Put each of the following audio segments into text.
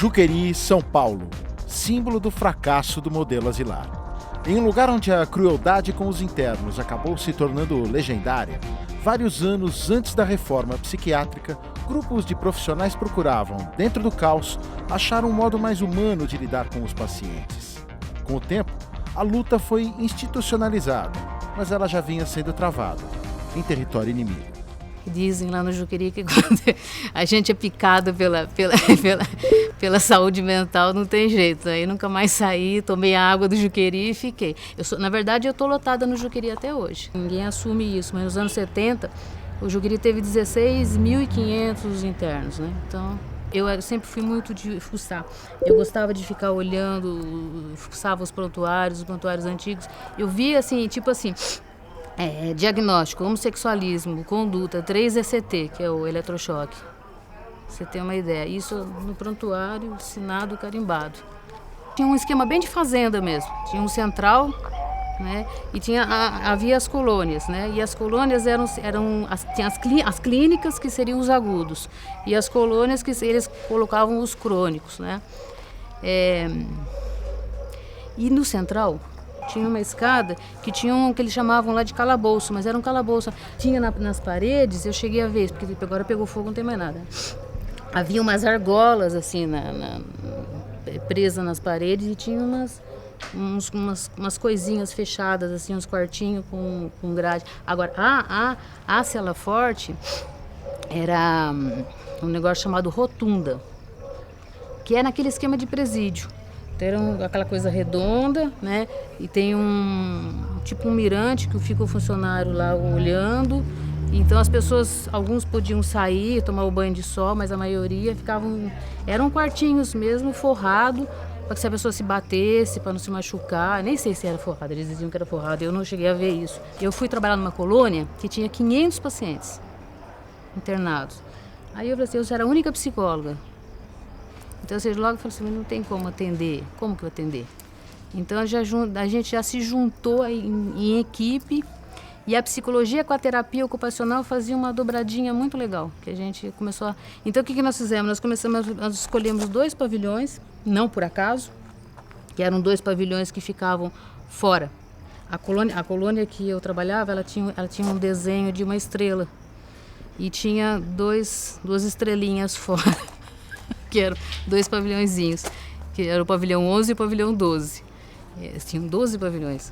Juqueri, São Paulo, símbolo do fracasso do modelo asilar. Em um lugar onde a crueldade com os internos acabou se tornando legendária, vários anos antes da reforma psiquiátrica, grupos de profissionais procuravam, dentro do caos, achar um modo mais humano de lidar com os pacientes. Com o tempo, a luta foi institucionalizada, mas ela já vinha sendo travada em território inimigo. Dizem lá no Juqueri que quando a gente é picado pela saúde mental, não tem jeito. Aí nunca mais saí, tomei a água do Juqueri e fiquei. Na verdade, eu estou lotada no Juqueri até hoje. Ninguém assume isso, mas nos anos 70, o Juqueri teve 16.500 internos, né? Então, eu sempre fui muito de fuçar. Eu gostava de ficar olhando, fuçava os prontuários antigos. Eu via assim, tipo assim... diagnóstico, homossexualismo, conduta, 3-ECT, que é o eletrochoque. Você tem uma ideia. Isso no prontuário, assinado, carimbado. Tinha um esquema bem de fazenda mesmo. Tinha um central, né? E havia as colônias, né? E as colônias tinha as clínicas, que seriam os agudos. E as colônias, que eles colocavam os crônicos, né? E no central... tinha uma escada que tinha que eles chamavam lá de calabouço, mas era um calabouço. Tinha nas paredes, eu cheguei a ver, porque agora pegou fogo, não tem mais nada. Havia umas argolas assim, presas nas paredes, e tinha umas coisinhas fechadas, assim, uns quartinhos com grade. Agora, a cela forte era um negócio chamado rotunda, que é naquele esquema de presídio. Era aquela coisa redonda, né? E tem tipo um mirante que fica o funcionário lá olhando. Então as pessoas, alguns podiam sair, tomar o banho de sol, mas a maioria eram quartinhos mesmo, forrado, para que se a pessoa se batesse, para não se machucar. Nem sei se era forrado, eles diziam que era forrado, eu não cheguei a ver isso. Eu fui trabalhar numa colônia que tinha 500 pacientes internados. Aí eu falei assim, eu era a única psicóloga. Então, vocês logo falaram assim, não tem como atender. Como que eu atender? Então, a gente já se juntou em equipe, e a psicologia com a terapia ocupacional fazia uma dobradinha muito legal, que a gente começou a... Então, o que nós fizemos? Nós escolhemos 2 pavilhões, não por acaso, que eram 2 pavilhões que ficavam fora. A colônia que eu trabalhava, ela tinha um desenho de uma estrela, e tinha duas estrelinhas fora. Que eram 2 pavilhõezinhos, que era o pavilhão 11 e o pavilhão 12. Tinham 12 pavilhões.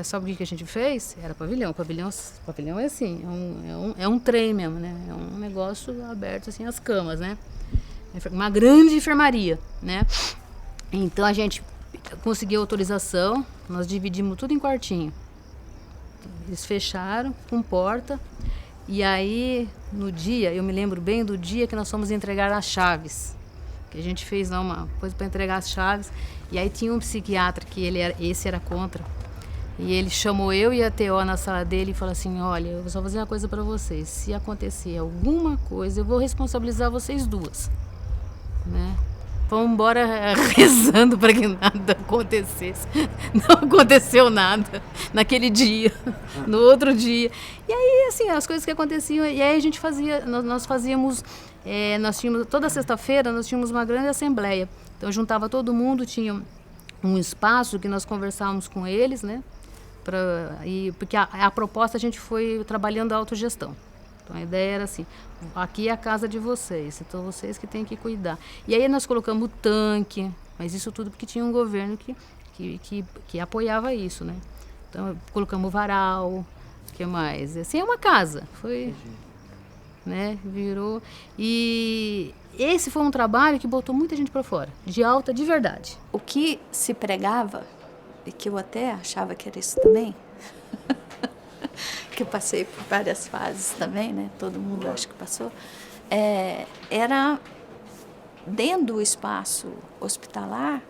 Sabe o que a gente fez? Era pavilhão. Pavilhão é assim, é um trem mesmo, né? É um negócio aberto, assim, as camas, né? Uma grande enfermaria, né? Então a gente conseguiu autorização, nós dividimos tudo em quartinho. Eles fecharam com porta. E aí, no dia, eu me lembro bem do dia que nós fomos entregar as chaves. Que a gente fez lá uma coisa para entregar as chaves. E aí tinha um psiquiatra que esse era contra. E ele chamou eu e a TO na sala dele e falou assim, olha, eu vou só fazer uma coisa para vocês. Se acontecer alguma coisa, eu vou responsabilizar vocês 2. Né? Vamos embora rezando para que nada acontecesse. Não aconteceu nada naquele dia, no outro dia. E aí, assim, as coisas que aconteciam. E aí a gente nós fazíamos, nós tínhamos, toda sexta-feira nós tínhamos uma grande assembleia. Então juntava todo mundo, tinha um espaço que nós conversávamos com eles, né? Porque a proposta a gente foi trabalhando a autogestão. Então a ideia era assim, aqui é a casa de vocês, então vocês que têm que cuidar. E aí nós colocamos o tanque, mas isso tudo porque tinha um governo que apoiava isso, né? Então colocamos o varal, o que mais? Assim, é uma casa, foi, né? Virou. E esse foi um trabalho que botou muita gente para fora, de alta de verdade. O que se pregava, e que eu até achava que era isso também, que eu passei por várias fases também, né? Todo mundo acho que passou, era dentro do espaço hospitalar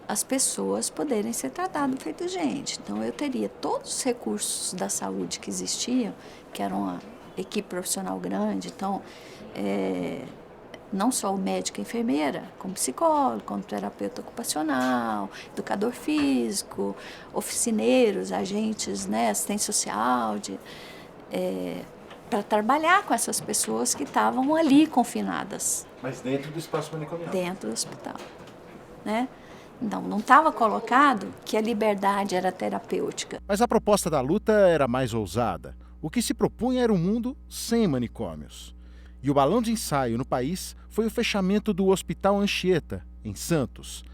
as pessoas poderem ser tratadas feito gente. Então eu teria todos os recursos da saúde que existiam, que era uma equipe profissional grande, então não só o médico e a enfermeira, como psicólogo, como terapeuta ocupacional, educador físico, oficineiros, agentes, né, assistente social, para trabalhar com essas pessoas que estavam ali confinadas. Mas dentro do espaço manicomial. Dentro do hospital, né? Então, não estava colocado que a liberdade era terapêutica. Mas a proposta da luta era mais ousada. O que se propunha era um mundo sem manicômios. E o balão de ensaio no país foi o fechamento do Hospital Anchieta, em Santos.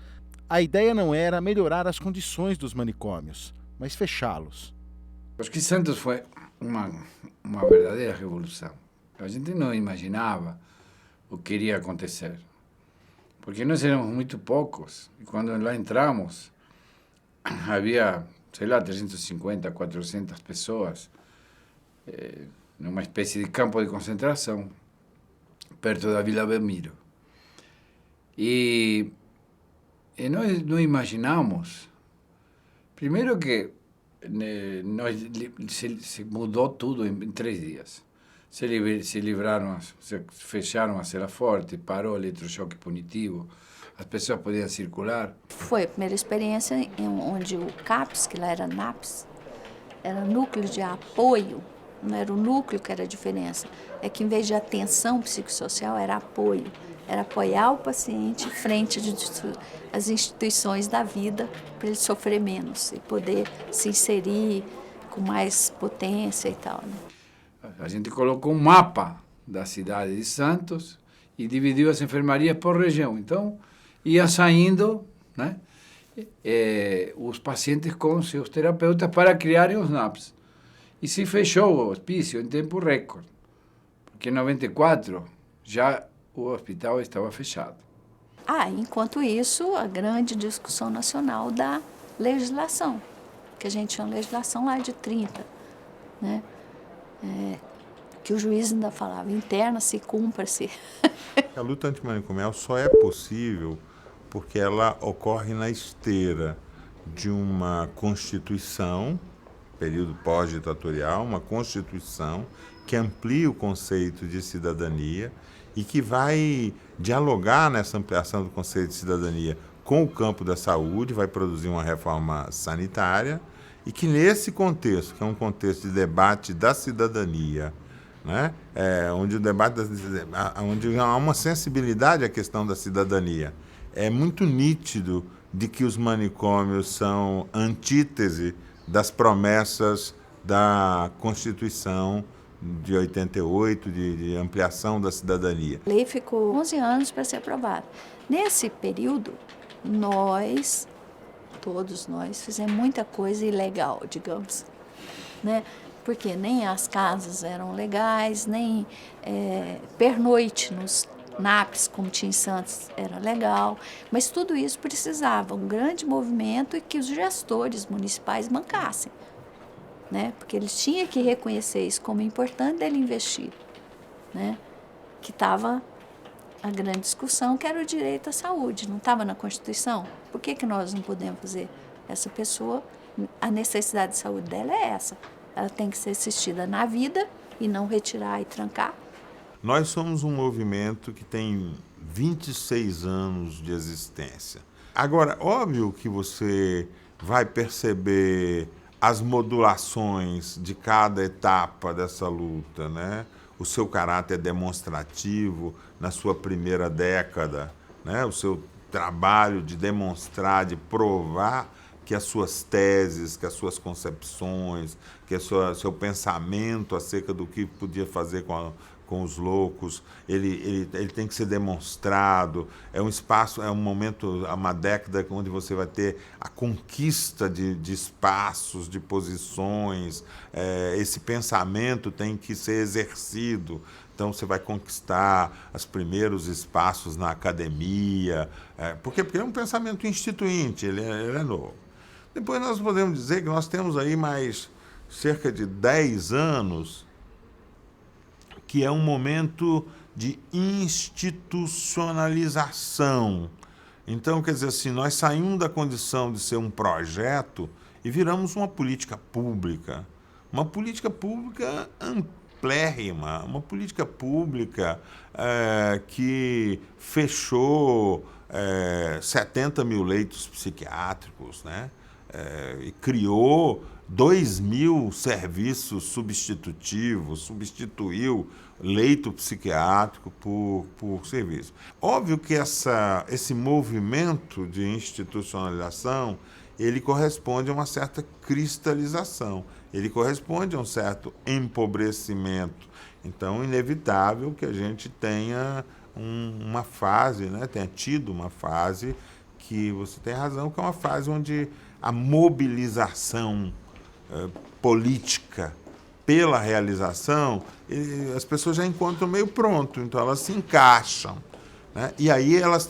A ideia não era melhorar as condições dos manicômios, mas fechá-los. Acho que Santos foi uma verdadeira revolução. A gente não imaginava o que iria acontecer. Porque nós éramos muito poucos. E quando lá entramos, havia, sei lá, 350, 400 pessoas numa espécie de campo de concentração, perto da Vila Belmiro. E nós não imaginamos, primeiro que se mudou tudo em 3 dias. Se fecharam a Cela Forte, parou o eletrochoque punitivo, as pessoas podiam circular. Foi a primeira experiência onde o CAPS, que lá era NAPS, era núcleo de apoio, não era o núcleo que era a diferença. É que em vez de atenção psicossocial, era apoio. Era apoiar o paciente frente às instituições da vida para ele sofrer menos e poder se inserir com mais potência e tal, né? A gente colocou um mapa da cidade de Santos e dividiu as enfermarias por região. Então, ia saindo, né, os pacientes com seus terapeutas para criarem os NAPs. E se fechou o hospício em tempo recorde, porque em 94 já o hospital estava fechado. Enquanto isso, a grande discussão nacional da legislação, que a gente chama de legislação lá de 30, né? Que o juiz ainda falava, interna-se, cumpra-se. A luta antimanicomial só é possível porque ela ocorre na esteira de uma Constituição, período pós-ditatorial, uma Constituição que amplia o conceito de cidadania e que vai dialogar nessa ampliação do conceito de cidadania com o campo da saúde, vai produzir uma reforma sanitária e que nesse contexto, que é um contexto de debate da cidadania, né, onde o debate onde há uma sensibilidade à questão da cidadania, é muito nítido de que os manicômios são antítese das promessas da Constituição de 88, de ampliação da cidadania. A lei ficou 11 anos para ser aprovada. Nesse período, todos nós, fizemos muita coisa ilegal, digamos, né? Porque nem as casas eram legais, nem pernoite nos NAPs, como tinha em Santos, era legal, mas tudo isso precisava um grande movimento e que os gestores municipais bancassem, né? Porque eles tinham que reconhecer isso como importante dele investir, né? Que estava a grande discussão, que era o direito à saúde, não estava na Constituição? Por que nós não podemos fazer? Essa pessoa, a necessidade de saúde dela é essa, ela tem que ser assistida na vida e não retirar e trancar. Nós somos um movimento que tem 26 anos de existência. Agora, óbvio que você vai perceber as modulações de cada etapa dessa luta, né? O seu caráter demonstrativo na sua primeira década, né? O seu trabalho de demonstrar, de provar que as suas teses, que as suas concepções, que o seu pensamento acerca do que podia fazer com os loucos, ele tem que ser demonstrado. É um espaço, é um momento, é uma década onde você vai ter a conquista de espaços, de posições. Esse pensamento tem que ser exercido. Então você vai conquistar os primeiros espaços na academia, porque é um pensamento instituinte, ele é novo. Depois nós podemos dizer que nós temos aí mais cerca de 10 anos, que é um momento de institucionalização. Então, quer dizer assim, nós saímos da condição de ser um projeto e viramos uma política pública amplérrima, uma política pública que fechou 70 mil leitos psiquiátricos, né? E criou 2.000 serviços substitutivos, substituiu leito psiquiátrico por serviço. Óbvio que esse movimento de institucionalização, ele corresponde a uma certa cristalização, ele corresponde a um certo empobrecimento. Então, é inevitável que a gente tenha uma fase, né, tenha tido uma fase que você tem razão, que é uma fase onde a mobilização política pela realização, as pessoas já encontram meio pronto, então elas se encaixam, né? E aí elas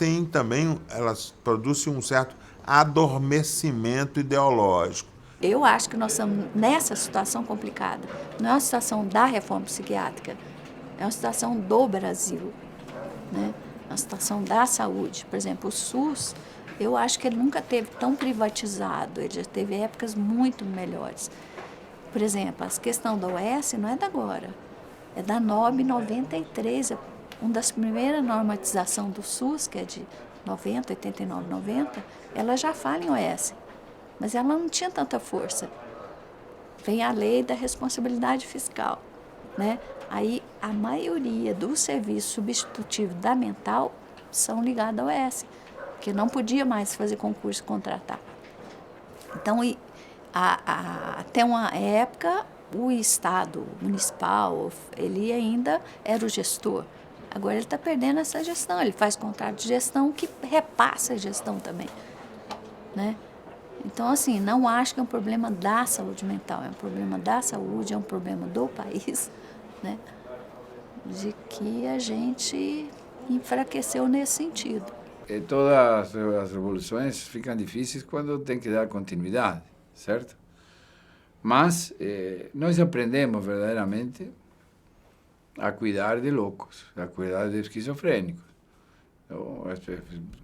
produzem um certo adormecimento ideológico. Eu acho que nós estamos nessa situação complicada. Não é uma situação da reforma psiquiátrica, é uma situação do Brasil, né? É uma situação da saúde. Por exemplo, o SUS, eu acho que ele nunca teve tão privatizado, ele já teve épocas muito melhores. Por exemplo, a questão da OS não é da agora, é da NOB 93, uma das primeiras normatizações do SUS, que é de 90, 89, 90, ela já fala em OS, mas ela não tinha tanta força. Vem a lei da responsabilidade fiscal, né? Aí a maioria dos serviços substitutivos da mental são ligados ao OS, porque não podia mais fazer concurso e contratar. Então, até uma época, o Estado municipal, ele ainda era o gestor. Agora ele está perdendo essa gestão, ele faz contrato de gestão que repassa a gestão também, né? Então, assim, não acho que é um problema da saúde mental, é um problema da saúde, é um problema do país, né? De que a gente enfraqueceu nesse sentido. Todas as revoluções ficam difíceis quando tem que dar continuidade, certo? Mas nós aprendemos verdadeiramente a cuidar de loucos, a cuidar de esquizofrênicos.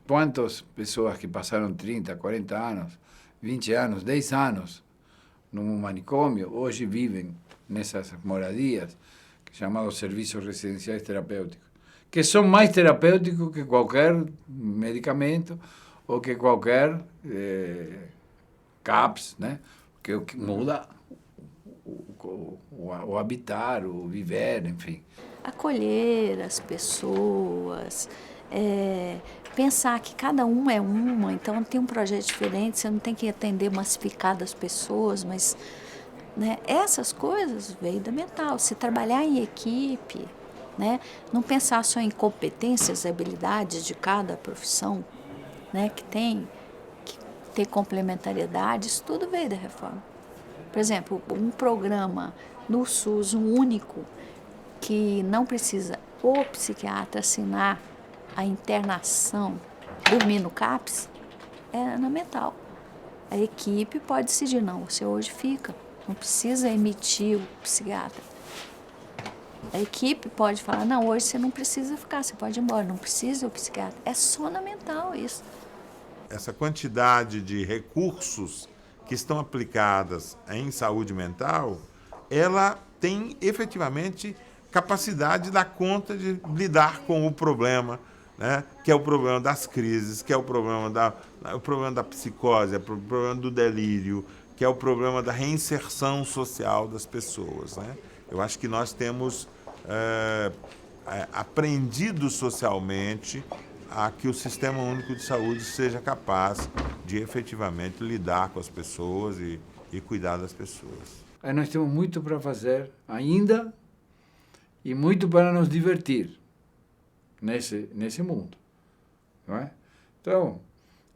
Quantas pessoas que passaram 30, 40 anos, 20 anos, 10 anos num manicômio, hoje vivem nessas moradias, chamados serviços residenciais terapêuticos, que são mais terapêuticos que qualquer medicamento ou que qualquer CAPS, né? Que muda o habitar, o viver, enfim. Acolher as pessoas, pensar que cada uma é uma, então tem um projeto diferente, você não tem que atender massificado as pessoas, mas, né, essas coisas veio da mental. Se trabalhar em equipe, né, não pensar só em competências e habilidades de cada profissão, né, que tem complementariedade, isso tudo veio da reforma. Por exemplo, um programa no SUS, um único, que não precisa o psiquiatra assinar a internação, dormir no CAPS, é na mental. A equipe pode decidir, não, você hoje fica, não precisa emitir o psiquiatra. A equipe pode falar, não, hoje você não precisa ficar, você pode ir embora, não precisa o psiquiatra. É só na mental isso. Essa quantidade de recursos que estão aplicadas em saúde mental, ela tem efetivamente capacidade de dar conta de lidar com o problema, né? Que é o problema das crises, que é o problema da psicose, é o problema do delírio, que é o problema da reinserção social das pessoas, né? Eu acho que nós temos aprendido socialmente a que o Sistema Único de Saúde seja capaz de efetivamente lidar com as pessoas e cuidar das pessoas. Aí nós temos muito para fazer ainda e muito para nos divertir nesse mundo, não é? Então,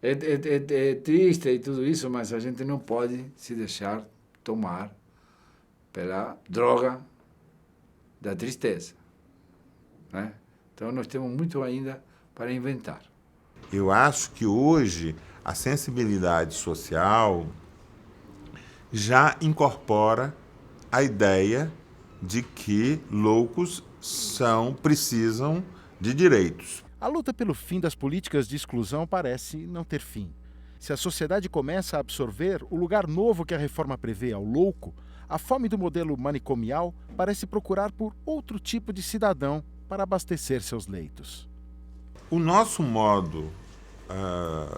é triste e tudo isso, mas a gente não pode se deixar tomar pela droga da tristeza, né? Então, nós temos muito ainda para inventar. Eu acho que hoje a sensibilidade social já incorpora a ideia de que loucos precisam de direitos. A luta pelo fim das políticas de exclusão parece não ter fim. Se a sociedade começa a absorver o lugar novo que a reforma prevê ao louco, a fome do modelo manicomial parece procurar por outro tipo de cidadão para abastecer seus leitos. O nosso modo,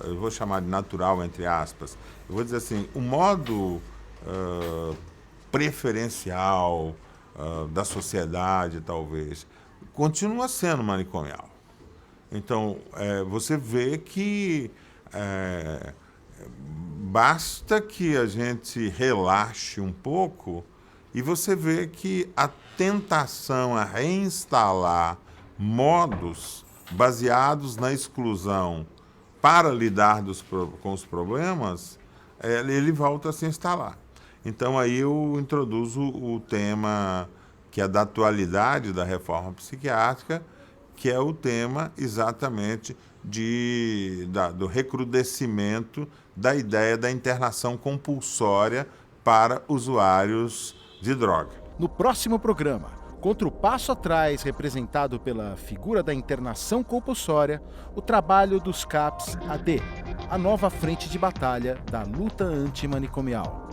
eu vou chamar de natural, entre aspas, eu vou dizer assim, o modo preferencial da sociedade, talvez, continua sendo manicomial. Então, você vê que basta que a gente relaxe um pouco e você vê que a tentação a reinstalar modos baseados na exclusão para lidar com os problemas, ele volta a se instalar. Então, aí eu introduzo o tema que é da atualidade da reforma psiquiátrica, que é o tema exatamente do recrudescimento da ideia da internação compulsória para usuários de droga. No próximo programa, contra o passo atrás representado pela figura da internação compulsória, o trabalho dos CAPS-AD, a nova frente de batalha da luta antimanicomial.